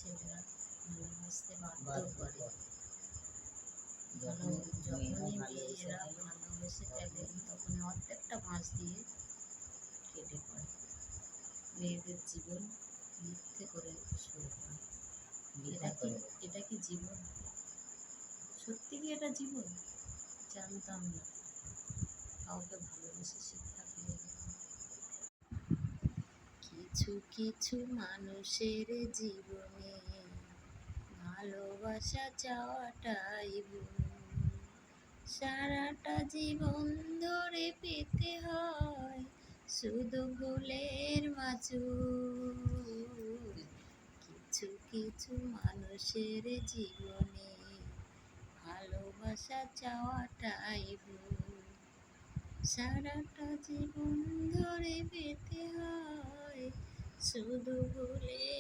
ছেলেরা ভালোবাসতে বাধ্য করে। যখনই মেয়েরা ভালোবেসে ফেলে তখন অর্ধেকটা বাঁশ দিয়ে কেটে পড়ে। মেয়েদের জীবন মিথ্যে করে শুরু হয়। এটা কি জীবন? সত্যি কি এটা জীবন? জানতাম না। কাউকে ভালোবেসে শিক্ষা পেয়ে গেলাম। কিছু কিছু মানুষের জীবনে ভালোবাসা চাওয়াটাই ভুল। সারাটা জীবন ধরে পেতে হয় শুধু ভুলের মাচুল। কিছু কিছু মানুষের জীবনে ভালোবাসা চাওয়াটাই ভুল। সারাটা জীবন ধরে পেতে হয় শুধু ভুলের